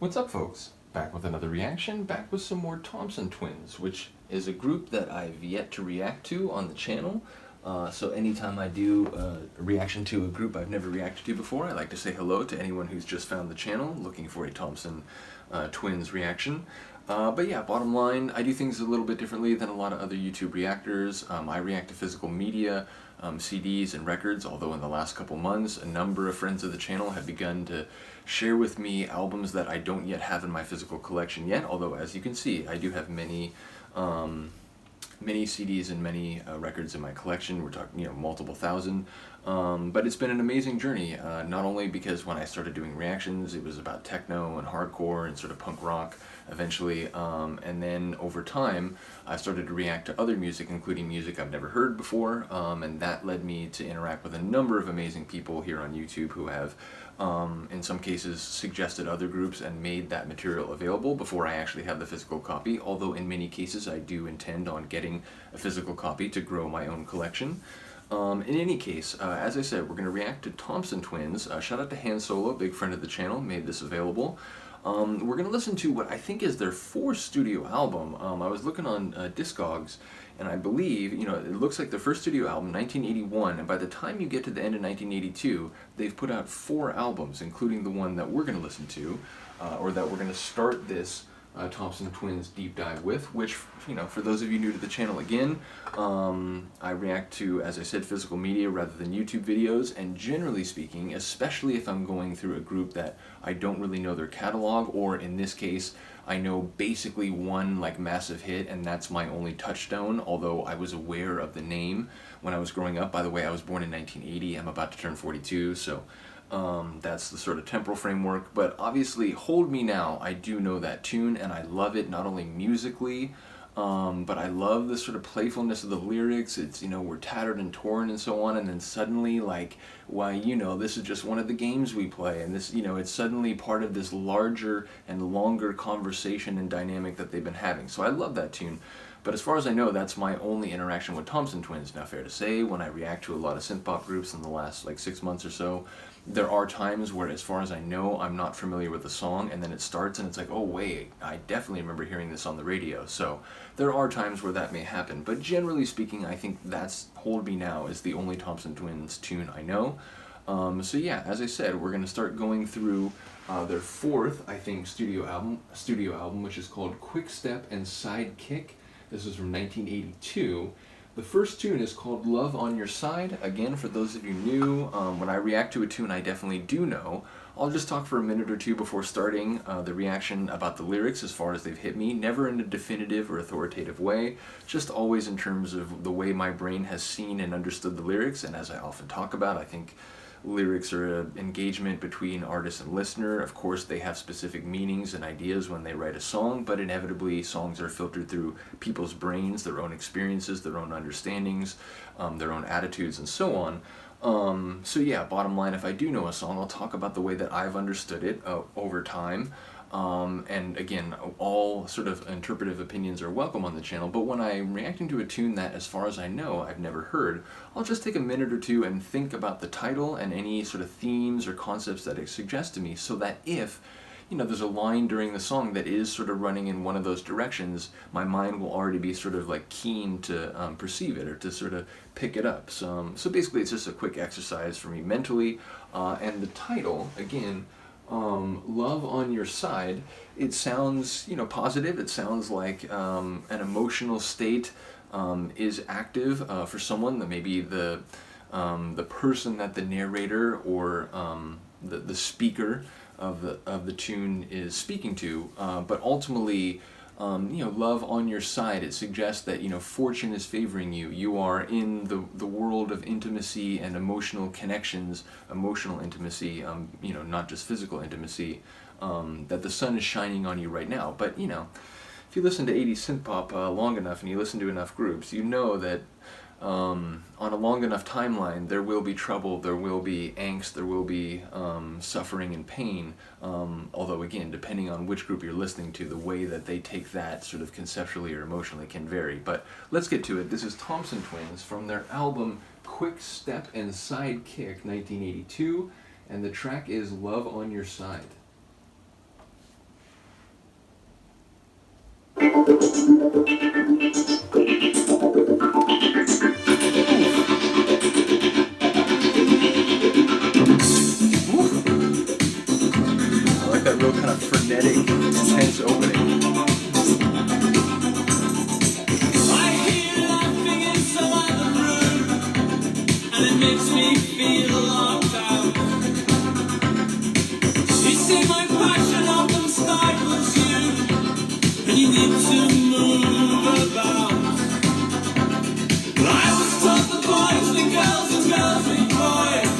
What's up, folks? Back with another reaction, back with some more Thompson Twins, which is a group that I've yet to react to on the channel. So anytime I do a reaction to a group I've never reacted to before, I like to say hello to anyone who's just found the channel looking for a Thompson Twins reaction. But yeah, bottom line, I do things a little bit differently than a lot of other YouTube reactors. I react to physical media, CDs and records, although in the last couple months, a number of friends of the channel have begun to share with me albums that I don't yet have in my physical collection yet, although as you can see, I do have many CDs and many records in my collection. We're talking, multiple thousand. But it's been an amazing journey, not only because when I started doing reactions, it was about techno and hardcore and sort of punk rock eventually, and then over time, I started to react to other music, including music I've never heard before, and that led me to interact with a number of amazing people here on YouTube who have, in some cases, suggested other groups and made that material available before I actually have the physical copy, although in many cases I do intend on getting a physical copy to grow my own collection. In any case, as I said, we're going to react to Thompson Twins. Shout out to Han Solo, big friend of the channel, made this available. We're going to listen to what I think is their fourth studio album. I was looking on Discogs, and I believe, it looks like their first studio album, 1981, and by the time you get to the end of 1982, they've put out 4 albums, including the one that we're going to listen to, or that we're going to start this Thompson Twins deep dive with, which, for those of you new to the channel again, I react to, as I said, physical media rather than YouTube videos, and generally speaking, especially if I'm going through a group that I don't really know their catalog, or in this case, I know basically one massive hit, and that's my only touchstone, although I was aware of the name when I was growing up. By the way, I was born in 1980, I'm about to turn 42, so that's the sort of temporal framework. But obviously, Hold Me Now, I do know that tune, and I love it not only musically, but I love the sort of playfulness of the lyrics. It's, we're tattered and torn and so on, and then suddenly, why, this is just one of the games we play, and this, it's suddenly part of this larger and longer conversation and dynamic that they've been having. So I love that tune. But as far as I know, that's my only interaction with Thompson Twins. Now, fair to say, when I react to a lot of synth-pop groups in the last 6 months or so, there are times where, as far as I know, I'm not familiar with the song, and then it starts and it's like, oh wait, I definitely remember hearing this on the radio. So there are times where that may happen, but generally speaking, I think that's Hold Me Now is the only Thompson Twins tune I know. So yeah, as I said, we're going to start going through their fourth, I think, studio album, which is called Quick Step and Sidekick. This is from 1982. The first tune is called Love on Your Side. Again, for those of you new, when I react to a tune I definitely do know, I'll just talk for a minute or two before starting the reaction about the lyrics as far as they've hit me, never in a definitive or authoritative way, just always in terms of the way my brain has seen and understood the lyrics, and as I often talk about, I think lyrics are an engagement between artist and listener. Of course, they have specific meanings and ideas when they write a song, but inevitably songs are filtered through people's brains, their own experiences, their own understandings, their own attitudes, and so on. So yeah, bottom line, if I do know a song, I'll talk about the way that I've understood it over time. And again, all sort of interpretive opinions are welcome on the channel, but when I'm reacting to a tune that, as far as I know, I've never heard, I'll just take a minute or two and think about the title and any sort of themes or concepts that it suggests to me, so that if, there's a line during the song that is sort of running in one of those directions, my mind will already be sort of keen to perceive it or to sort of pick it up. So basically it's just a quick exercise for me mentally, and the title, again, Love on Your Side, it sounds, positive. It sounds like an emotional state is active for someone, that maybe the person that the narrator or the speaker of the tune is speaking to, but ultimately, love on your side, it suggests that, fortune is favoring you. You are in the world of intimacy and emotional connections, emotional intimacy, not just physical intimacy, that the sun is shining on you right now. But, if you listen to 80s synth pop long enough and you listen to enough groups, you know that on a long enough timeline, there will be trouble, there will be angst, there will be suffering and pain, although again, depending on which group you're listening to, the way that they take that sort of conceptually or emotionally can vary. But let's get to it. This is Thompson Twins from their album Quick Step and Sidekick, 1982, and the track is Love on Your Side. I like that real kind of frenetic, intense opening. It makes me feel locked out. You say my passion often stifles you, and you need to move about. I was taught the boys be girls and girls be boys.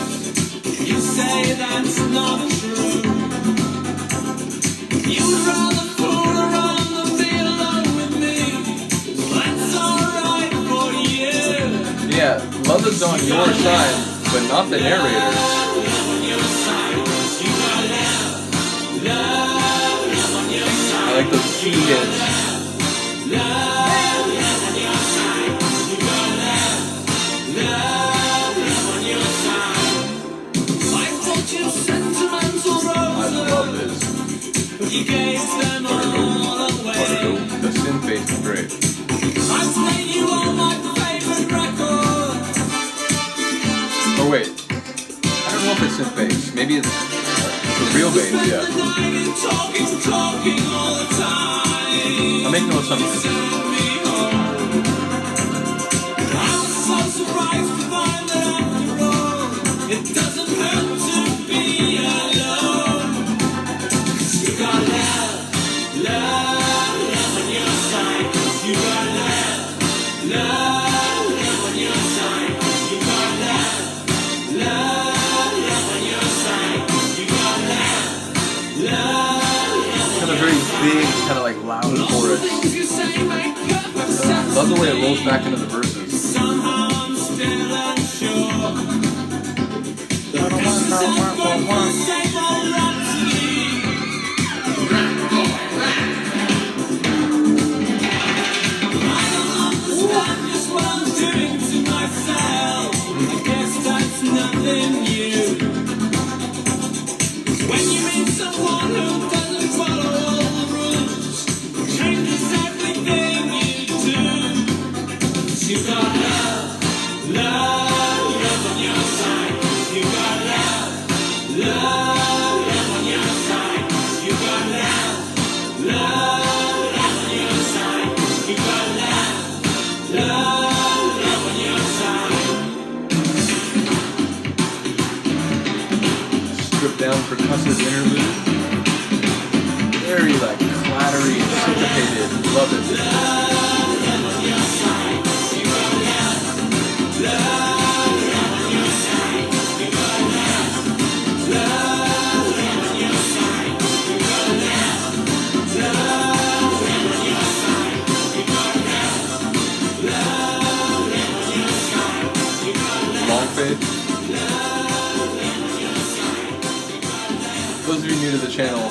You say that's not true. You would rather fool around than be alone with me. That's alright for you. Yeah, love is on your side, but not the narrator's. I like those key hits. I love this. You gave them all away. The synth bass is great. I've played you all my favorite records. Oh wait, I don't know if it's synth bass. Maybe it's a real bass. Yeah. Talking all the time. I'm making no assumptions. I was so surprised to find that after all, it doesn't hurt to be alone. 'Cause you got love, love, love on your side. 'Cause you got love, love, love on your side. 'Cause you got love, love, love on your side. 'Cause you got love, love. Kind of very big, kind of like loud chorus. Love the way it rolls back into the verses. Somehow I'm still unsure. Same old rhapsody. I don't understand just what I'm doing to myself. I guess that's nothing new. When you meet someone who doesn't follow all the rules, it changes everything you do. You got love, love, love on your side. You got love, love, love on your side. You got love, love, love on your side. You got love, love, love on your side. Stripped down percussive interlude. Very like clattery, syncopated. Love it. Long fade. Those of you new to the channel,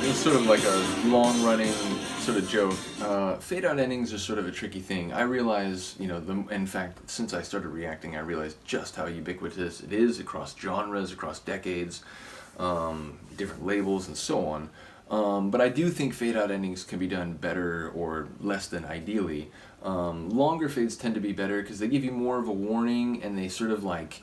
it's sort of like a long-running sort of joke. Fade-out endings are sort of a tricky thing. I realize, in fact, since I started reacting, I realized just how ubiquitous it is across genres, across decades, different labels, and so on. But I do think fade-out endings can be done better or less than ideally. Longer fades tend to be better because they give you more of a warning, and they sort of like,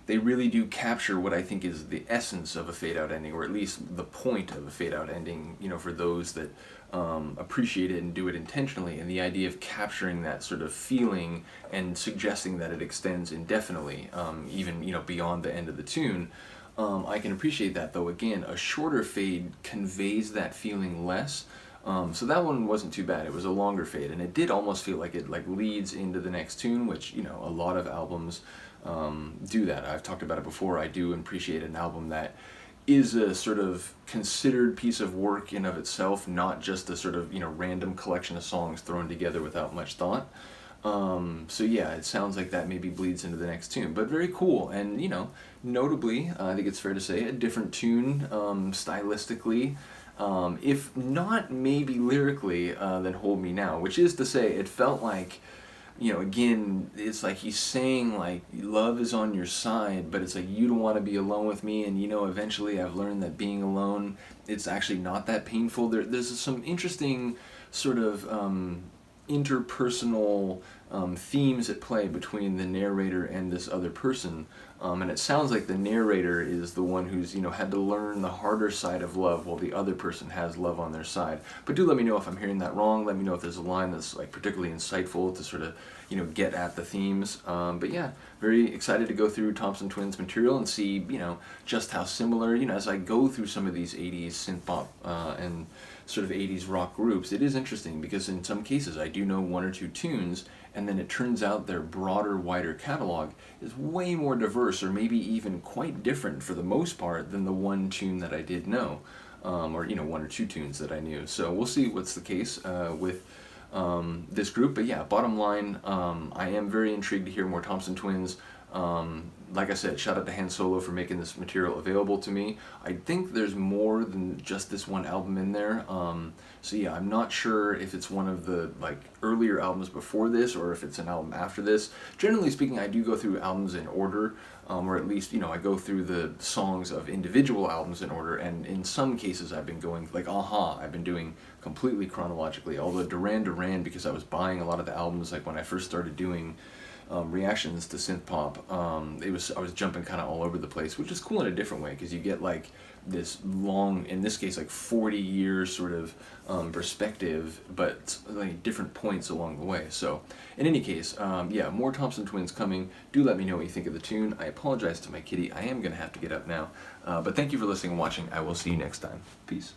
they really do capture what I think is the essence of a fade-out ending, or at least the point of a fade-out ending, for those that appreciate it and do it intentionally, and the idea of capturing that sort of feeling and suggesting that it extends indefinitely, even beyond the end of the tune. I can appreciate that, though again, a shorter fade conveys that feeling less. So that one wasn't too bad. It was a longer fade, and it did almost feel like it leads into the next tune, which a lot of albums do that. I've talked about it before. I do appreciate an album that is a sort of considered piece of work in of itself, not just a sort of random collection of songs thrown together without much thought. So yeah, it sounds like that maybe bleeds into the next tune, but very cool. And notably, I think it's fair to say, a different tune stylistically, if not maybe lyrically, than Hold Me Now, which is to say, it felt like, again, it's like he's saying like love is on your side, but it's like you don't want to be alone with me, and eventually I've learned that being alone, it's actually not that painful. There's some interesting sort of interpersonal themes at play between the narrator and this other person. And it sounds like the narrator is the one who's, had to learn the harder side of love while the other person has love on their side. But do let me know if I'm hearing that wrong. Let me know if there's a line that's like particularly insightful to sort of, get at the themes. But yeah, very excited to go through Thompson Twins material and see, just how similar, as I go through some of these 80s synth pop and sort of 80s rock groups, it is interesting because in some cases I do know one or two tunes, and then it turns out their broader, wider catalog is way more diverse, or maybe even quite different for the most part than the one tune that I did know, or one or two tunes that I knew. So we'll see what's the case with this group. But yeah, bottom line, I am very intrigued to hear more Thompson Twins. Like I said, shout out to Han Solo for making this material available to me. I think there's more than just this one album in there. So yeah, I'm not sure if it's one of the earlier albums before this or if it's an album after this. Generally speaking, I do go through albums in order, or at least, I go through the songs of individual albums in order, and in some cases I've been going, like Aha, I've been doing completely chronologically, although Duran Duran, because I was buying a lot of the albums when I first started doing reactions to synth pop, I was jumping kind of all over the place, which is cool in a different way because you get this long, in this case 40 years sort of perspective, but different points along the way. So in any case, yeah, more Thompson Twins coming. Do let me know what you think of the tune. I apologize to my kitty. I am gonna have to get up now, but thank you for listening and watching. I will see you next time. Peace.